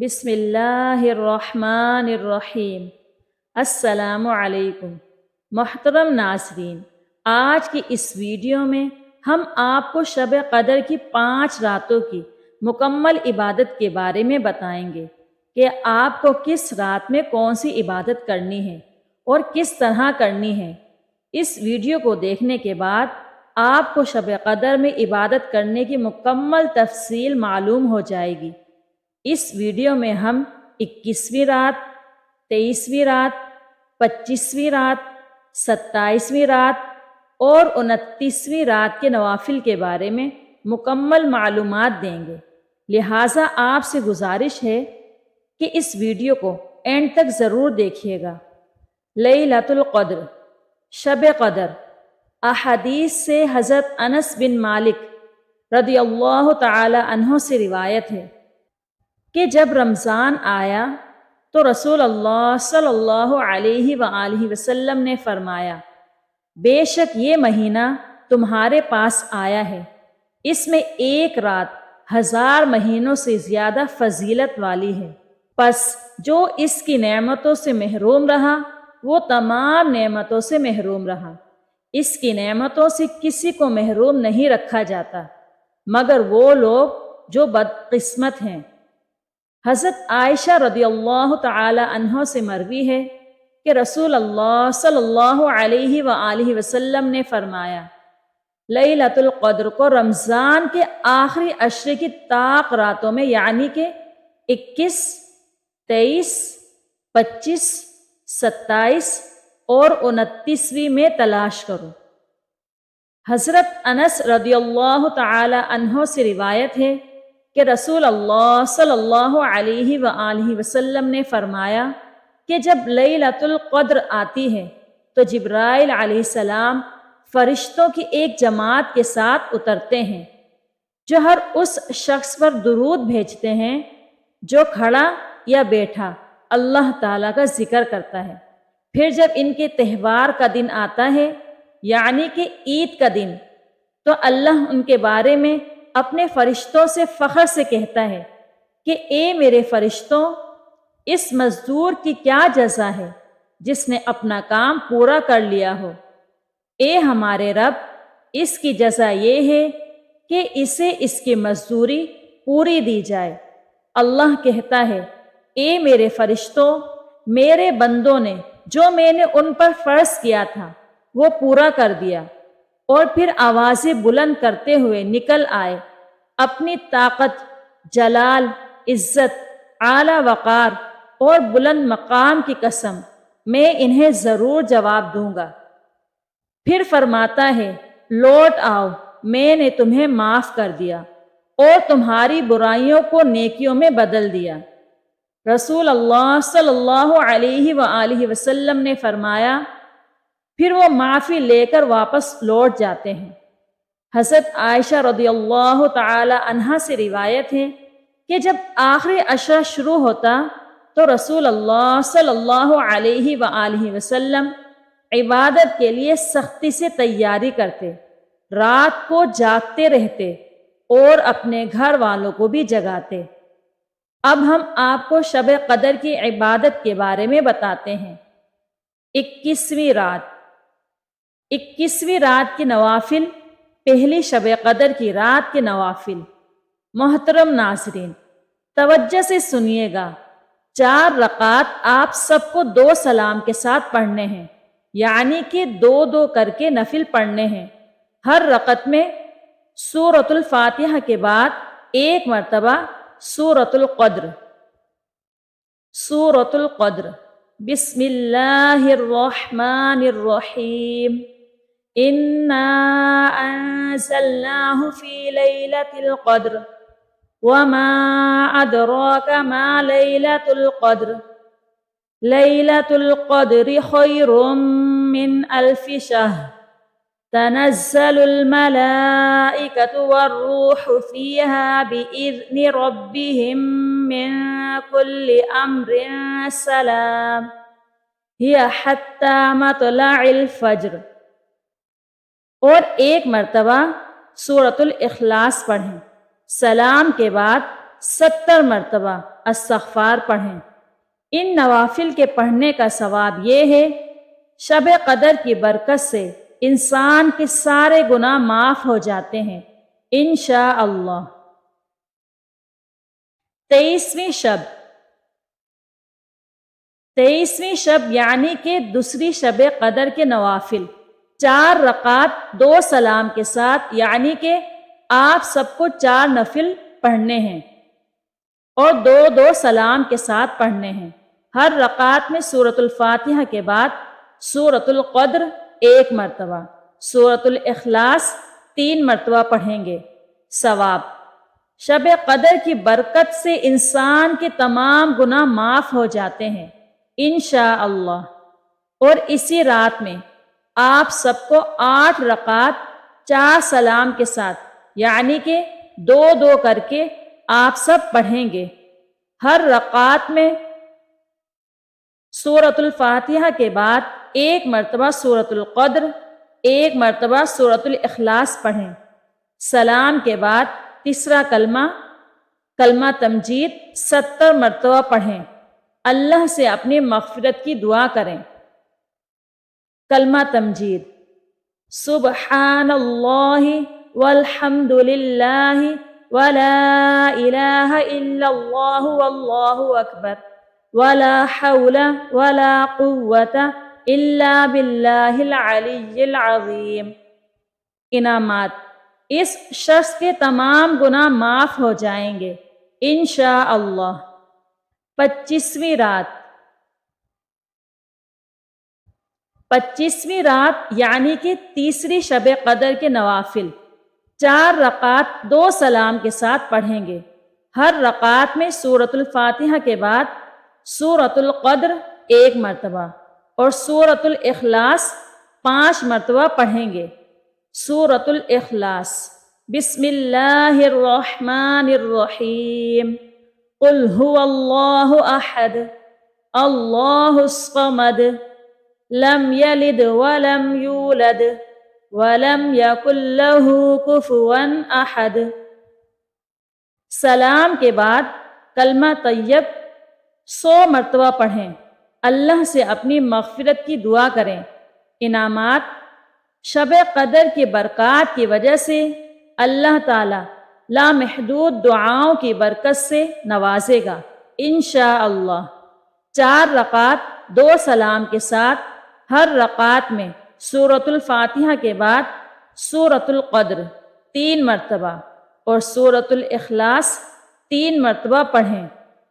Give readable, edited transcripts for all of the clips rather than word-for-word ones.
بسم اللہ الرحمن الرحیم۔ السلام علیکم محترم ناظرین، آج کی اس ویڈیو میں ہم آپ کو شب قدر کی 5 راتوں کی مکمل عبادت کے بارے میں بتائیں گے کہ آپ کو کس رات میں کون سی عبادت کرنی ہے اور کس طرح کرنی ہے۔ اس ویڈیو کو دیکھنے کے بعد آپ کو شب قدر میں عبادت کرنے کی مکمل تفصیل معلوم ہو جائے گی۔ اس ویڈیو میں ہم 21ویں رات، 23ویں رات، 25ویں رات، 27ویں رات اور 29ویں رات کے نوافل کے بارے میں مکمل معلومات دیں گے، لہٰذا آپ سے گزارش ہے کہ اس ویڈیو کو اینڈ تک ضرور دیکھیے گا۔ لیلۃ القدر، شب قدر، احادیث سے حضرت انس بن مالک رضی اللہ تعالی عنہ سے روایت ہے کہ جب رمضان آیا تو رسول اللہ صلی اللہ علیہ وآلہ وسلم نے فرمایا، بے شک یہ مہینہ تمہارے پاس آیا ہے، اس میں ایک رات 1000 مہینوں سے زیادہ فضیلت والی ہے، پس جو اس کی نعمتوں سے محروم رہا وہ تمام نعمتوں سے محروم رہا۔ اس کی نعمتوں سے کسی کو محروم نہیں رکھا جاتا مگر وہ لوگ جو بدقسمت ہیں۔ حضرت عائشہ رضی اللہ تعالی عنہ سے مروی ہے کہ رسول اللہ صلی اللہ علیہ وآلہ وسلم نے فرمایا، لیلۃ القدر کو رمضان کے آخری عشرے کی طاق راتوں میں یعنی کہ 21، 23، 25، 27 اور 29ویں میں تلاش کرو۔ حضرت انس رضی اللہ تعالی عنہ سے روایت ہے کہ رسول اللہ صلی اللہ علیہ وآلہ وسلم نے فرمایا کہ جب لیلۃ القدر آتی ہے تو جبرائیل علیہ السلام فرشتوں کی ایک جماعت کے ساتھ اترتے ہیں جو ہر اس شخص پر درود بھیجتے ہیں جو کھڑا یا بیٹھا اللہ تعالیٰ کا ذکر کرتا ہے۔ پھر جب ان کے تہوار کا دن آتا ہے یعنی کہ عید کا دن، تو اللہ ان کے بارے میں اپنے فرشتوں سے فخر سے کہتا ہے کہ اے میرے فرشتوں، اس مزدور کی کیا جزا ہے جس نے اپنا کام پورا کر لیا ہو۔ اے ہمارے رب، اس کی جزا یہ ہے کہ اسے اس کی مزدوری پوری دی جائے۔ اللہ کہتا ہے، اے میرے فرشتوں، میرے بندوں نے جو میں نے ان پر فرض کیا تھا وہ پورا کر دیا، اور پھر آوازیں بلند کرتے ہوئے نکل آئے، اپنی طاقت، جلال، عزت، اعلی وقار اور بلند مقام کی قسم، میں انہیں ضرور جواب دوں گا۔ پھر فرماتا ہے، لوٹ آؤ، میں نے تمہیں معاف کر دیا اور تمہاری برائیوں کو نیکیوں میں بدل دیا۔ رسول اللہ صلی اللہ علیہ وآلہ وسلم نے فرمایا، پھر وہ معافی لے کر واپس لوٹ جاتے ہیں۔ حضرت عائشہ رضی اللہ تعالی عنہا سے روایت ہے کہ جب آخری عشرہ شروع ہوتا تو رسول اللہ صلی اللہ علیہ وآلہ وسلم عبادت کے لیے سختی سے تیاری کرتے، رات کو جاگتے رہتے اور اپنے گھر والوں کو بھی جگاتے۔ اب ہم آپ کو شب قدر کی عبادت کے بارے میں بتاتے ہیں۔ 21ویں رات، 21ویں رات کے نوافل، پہلی شب قدر کی رات کے نوافل۔ محترم ناظرین، توجہ سے سنیے گا، 4 رکعات آپ سب کو 2 سلام کے ساتھ پڑھنے ہیں، یعنی کہ 2 کر کے نفل پڑھنے ہیں۔ ہر رکعت میں سورۃ الفاتحہ کے بعد 1 مرتبہ سورۃ القدر۔ سورۃ القدر، بسم اللہ الرحمن الرحیم، انا انزلناہ فی لیلۃ القدر وما ادراک ما لیلۃ القدر، لیلۃ القدر خیر من 1000 شہر، تنزل الملائکۃ والروح فیہا بإذن ربہم من کل امر سلام ہی حتی مطلع الفجر۔ اور 1 مرتبہ سورۃ الاخلاص پڑھیں۔ سلام کے بعد 70 مرتبہ استغفار پڑھیں۔ ان نوافل کے پڑھنے کا ثواب یہ ہے، شب قدر کی برکت سے انسان کے سارے گناہ معاف ہو جاتے ہیں انشاءاللہ۔ 23ویں شب یعنی کہ دوسری شب قدر کے نوافل، 4 رکعت 2 سلام کے ساتھ، یعنی کہ آپ سب کو 4 نفل پڑھنے ہیں اور 2 سلام کے ساتھ پڑھنے ہیں۔ ہر رکعت میں سورۃ الفاتحہ کے بعد سورۃ القدر 1 مرتبہ، سورۃ الاخلاص 3 مرتبہ پڑھیں گے۔ ثواب: شب قدر کی برکت سے انسان کے تمام گناہ معاف ہو جاتے ہیں انشاءاللہ۔ اور اسی رات میں آپ سب کو 8 رکعت 4 سلام کے ساتھ، یعنی کہ 2 کر کے آپ سب پڑھیں گے۔ ہر رکعت میں سورۃ الفاتحہ کے بعد 1 مرتبہ سورۃ القدر، 1 مرتبہ سورۃ الاخلاص پڑھیں۔ سلام کے بعد تیسرا کلمہ تمجید 70 مرتبہ پڑھیں۔ اللہ سے اپنی مغفرت کی دعا کریں۔ کلمہ تمجید: سبحان اللہ والحمد للہ ولا الہ الا اللہ واللہ اکبر ولا حول ولا قوة الا باللہ العلی العظیم۔ انعامات: اس شخص کے تمام گناہ معاف ہو جائیں گے انشاءاللہ۔ 25ویں رات یعنی کہ تیسری شب قدر کے نوافل، 4 رکعت 2 سلام کے ساتھ پڑھیں گے۔ ہر رکعت میں سورۃ الفاتحہ کے بعد سورۃ القدر 1 مرتبہ اور سورۃ الاخلاص 5 مرتبہ پڑھیں گے۔ سورۃ الاخلاص: بسم اللہ الرحمن الرحیم، قل هو اللہ احد اللہ الصمد لم یلد ولم یولد ولم یکن لہ کفوا احد۔ سلام کے بعد کلمہ طیب 100 مرتبہ پڑھیں۔ اللہ سے اپنی مغفرت کی دعا کریں۔ انعامات: شب قدر کی برکات کی وجہ سے اللہ تعالی لامحدود دعاؤں کی برکت سے نوازے گا انشاءاللہ۔ 4 رکعت 2 سلام کے ساتھ، ہر رکعت میں سورۃ الفاتحہ کے بعد سورۃ القدر 3 مرتبہ اور سورۃ الاخلاص 3 مرتبہ پڑھیں۔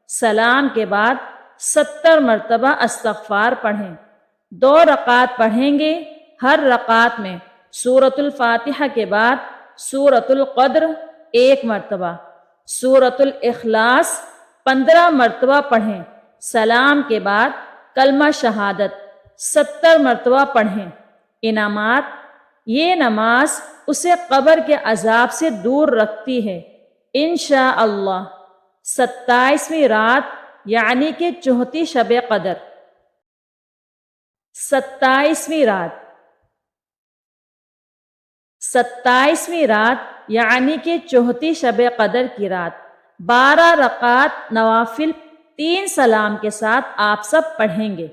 سلام کے بعد 70 مرتبہ استغفار پڑھیں۔ 2 رکعت پڑھیں گے۔ ہر رکعت میں سورۃ الفاتحہ کے بعد سورۃ القدر 1 مرتبہ، سورۃ الاخلاص 15 مرتبہ پڑھیں۔ سلام کے بعد کلمہ شہادت 70 مرتبہ پڑھیں۔ انعامات: یہ نماز اسے قبر کے عذاب سے دور رکھتی ہے انشاءاللہ۔ 27ویں رات یعنی کہ چوتھی شب قدر، 27ویں رات یعنی کہ چوتھی شب قدر کی رات، 12 رکعت نوافل 3 سلام کے ساتھ آپ سب پڑھیں گے۔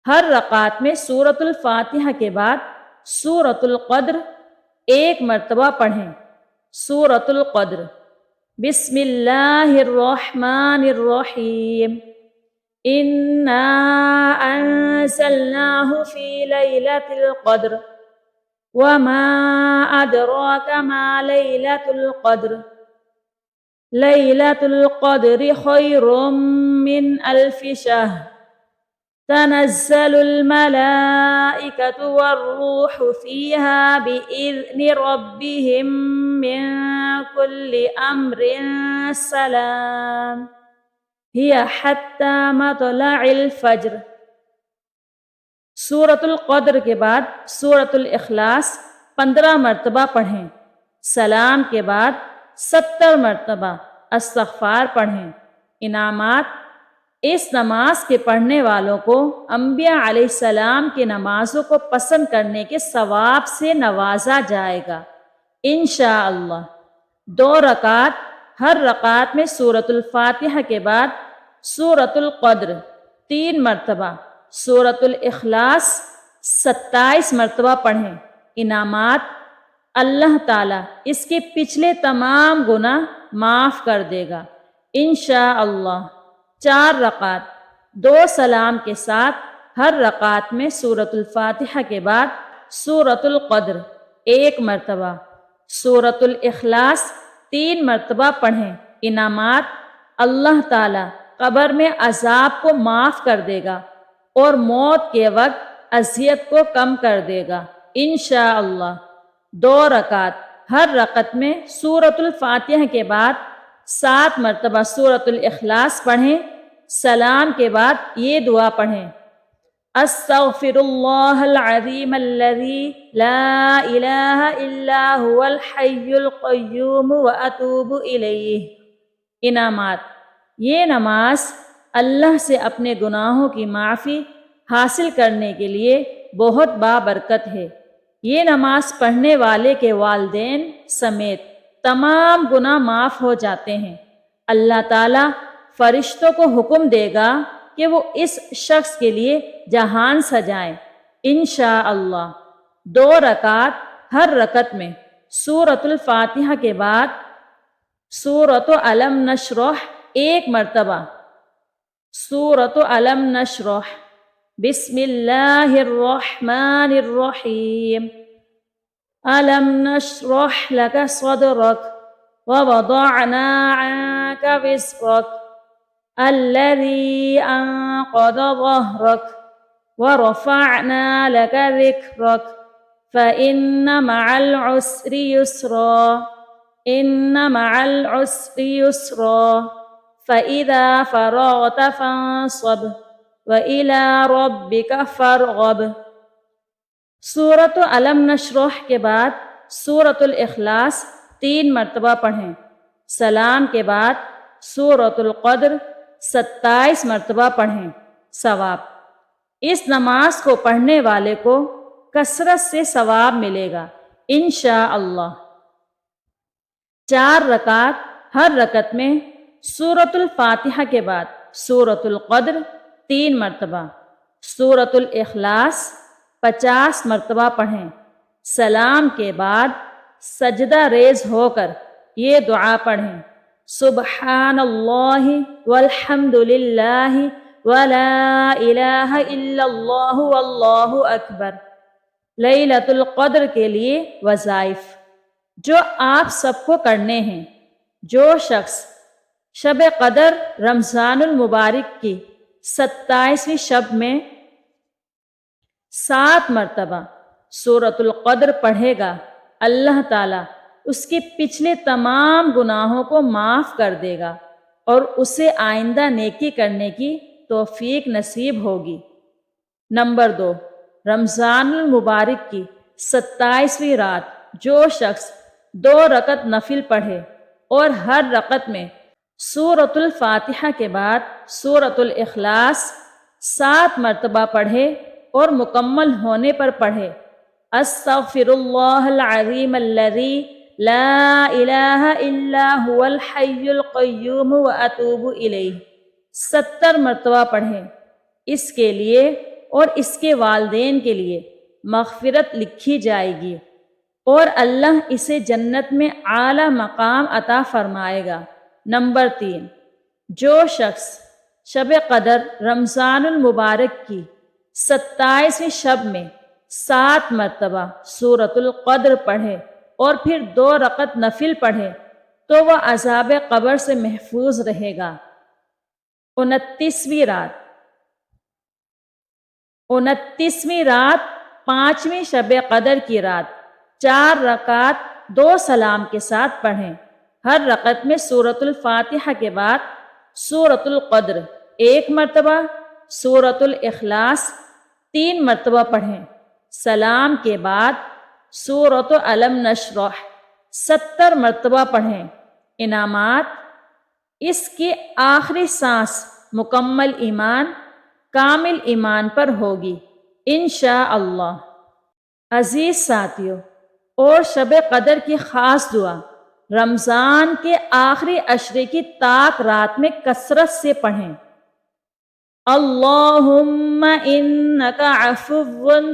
ہر رکعت میں سورۃ الفاتحہ کے بعد سورۃ القدر 1 مرتبہ پڑھیں۔ سورۃ القدر: بسم اللہ الرحمن الرحیم، انا انزلناہ فی لیلۃ القدر وما ادراک ما لیلۃ القدر لیلۃ القدر خیر من الف شہر تنزل الملائکۃ والروح فیہا بإذن ربہم من کل امر سلام ہی حتی مطلع الفجر۔ سورۃ القدر کے بعد سورۃ الاخلاص 15 مرتبہ پڑھیں۔ سلام کے بعد 70 مرتبہ استغفار پڑھیں۔ انعامات: اس نماز کے پڑھنے والوں کو انبیاء علیہ السلام کی نمازوں کو پسند کرنے کے ثواب سے نوازا جائے گا انشاءاللہ۔ 2 رکعت ہر رکعت میں سورۃ الفاتحہ کے بعد سورۃ القدر 3 مرتبہ، سورۃ الاخلاص 27 مرتبہ پڑھیں۔ انعامات: اللہ تعالیٰ اس کے پچھلے تمام گناہ معاف کر دے گا انشاءاللہ۔ 4 رکعت، 2 سلام کے ساتھ، ہر رکعت میں سورۃ الفاتحہ کے بعد سورۃ القدر 1 مرتبہ، سورۃ الاخلاص 3 مرتبہ پڑھیں۔ انعامات: اللہ تعالیٰ قبر میں عذاب کو معاف کر دے گا اور موت کے وقت اذیت کو کم کر دے گا انشاءاللہ۔ 2 رکعت، ہر رکعت میں سورۃ الفاتحہ کے بعد 7 مرتبہ سورۃ الاخلاص پڑھیں۔ سلام کے بعد یہ دعا پڑھیں: استغفر اللہ العظیم الذی لا الہ الا هو الحی القیوم واتوب الیہ۔ انعامات: یہ نماز اللہ سے اپنے گناہوں کی معافی حاصل کرنے کے لیے بہت بابرکت ہے۔ یہ نماز پڑھنے والے کے والدین سمیت تمام گناہ معاف ہو جاتے ہیں۔ اللہ تعالیٰ فرشتوں کو حکم دے گا کہ وہ اس شخص کے لیے جہان سجائیں انشاءاللہ۔ 2 رکعت، ہر رکعت میں سورۃ الفاتحہ کے بعد سورۃ الم نشرح 1 مرتبہ، سورۃ الم نشرح۔ بسم اللہ الرحمن الرحیم۔ الم نشرح لک صدرک ووضعنا عنک وزرک الذی انقض ظہرک ورفعنا لک ذکرک فإن مع العسر یسرا إن مع العسر یسرا فإذا فرغت فانصب وإلى ربك فارغب۔ سورۃ الم نشرح کے بعد سورۃ الاخلاص 3 مرتبہ پڑھیں۔ سلام کے بعد سورۃ القدر 27 مرتبہ پڑھیں۔ ثواب: اس نماز کو پڑھنے والے کو کثرت سے ثواب ملے گا انشاءاللہ۔ 4 رکعت، ہر رکعت میں سورۃ الفاتحہ کے بعد سورۃ القدر 3 مرتبہ، سورۃ الاخلاص 50 مرتبہ پڑھیں۔ سلام کے بعد سجدہ ریز ہو کر یہ دعا پڑھیں: سبحان اللہ والحمد للہ ولا الہ الا اللہ واللہ اکبر۔ لیلۃ القدر کے لیے وظائف جو آپ سب کو کرنے ہیں: جو شخص شب قدر رمضان المبارک کی 27ویں شب میں 7 مرتبہ سورۃ القدر پڑھے گا، اللہ تعالیٰ اس کے پچھلے تمام گناہوں کو معاف کر دے گا اور اسے آئندہ نیکی کرنے کی توفیق نصیب ہوگی۔ نمبر 2، رمضان المبارک کی 27ویں رات جو شخص 2 رکعت نفل پڑھے اور ہر رکعت میں سورۃ الفاتحہ کے بعد سورۃ الاخلاص 7 مرتبہ پڑھے اور مکمل ہونے پر پڑھے: استغفر اللہ العظیم الذی لا الہ الا هو الحی القیوم واتوب الیہ 70 مرتبہ پڑھیں۔ اس کے لیے اور اس کے والدین کے لیے مغفرت لکھی جائے گی اور اللہ اسے جنت میں اعلیٰ مقام عطا فرمائے گا۔ نمبر 3، جو شخص شب قدر رمضان المبارک کی 27ویں شب میں 7 مرتبہ سورۃ القدر پڑھے اور پھر 2 رکعت نفل پڑھے تو وہ عذاب قبر سے محفوظ رہے گا۔ 29ویں رات، 29ویں رات 5ویں شب قدر کی رات 4 رکعت 2 سلام کے ساتھ پڑھیں۔ ہر رکعت میں سورۃ الفاتحہ کے بعد سورۃ القدر 1 مرتبہ، سورۃ الاخلاص 3 مرتبہ پڑھیں۔ سلام کے بعد سورۃ الم نشرح 70 مرتبہ پڑھیں۔ انعامات: اس کی آخری سانس مکمل ایمان، کامل ایمان پر ہوگی انشاءاللہ۔ عزیز ساتھیو، اور شب قدر کی خاص دعا رمضان کے آخری عشرے کی طاق رات میں کثرت سے پڑھیں۔ اللہم انک عفو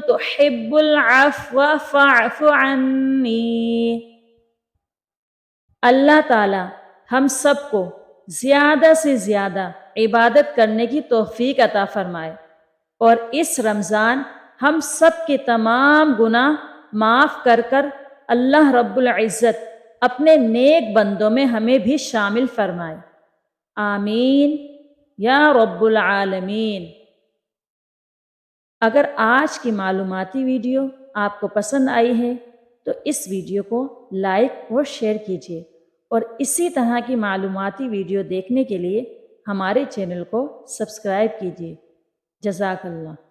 تحب العفو فاعف عنی۔ اللہ تعالی ہم سب کو زیادہ سے زیادہ عبادت کرنے کی توفیق عطا فرمائے، اور اس رمضان ہم سب کے تمام گناہ معاف کر کر اللہ رب العزت اپنے نیک بندوں میں ہمیں بھی شامل فرمائے، آمین یا رب العالمین۔ اگر آج کی معلوماتی ویڈیو آپ کو پسند آئی ہے تو اس ویڈیو کو لائک اور شیئر کیجیے، اور اسی طرح کی معلوماتی ویڈیو دیکھنے کے لیے ہمارے چینل کو سبسکرائب کیجیے۔ جزاک اللہ۔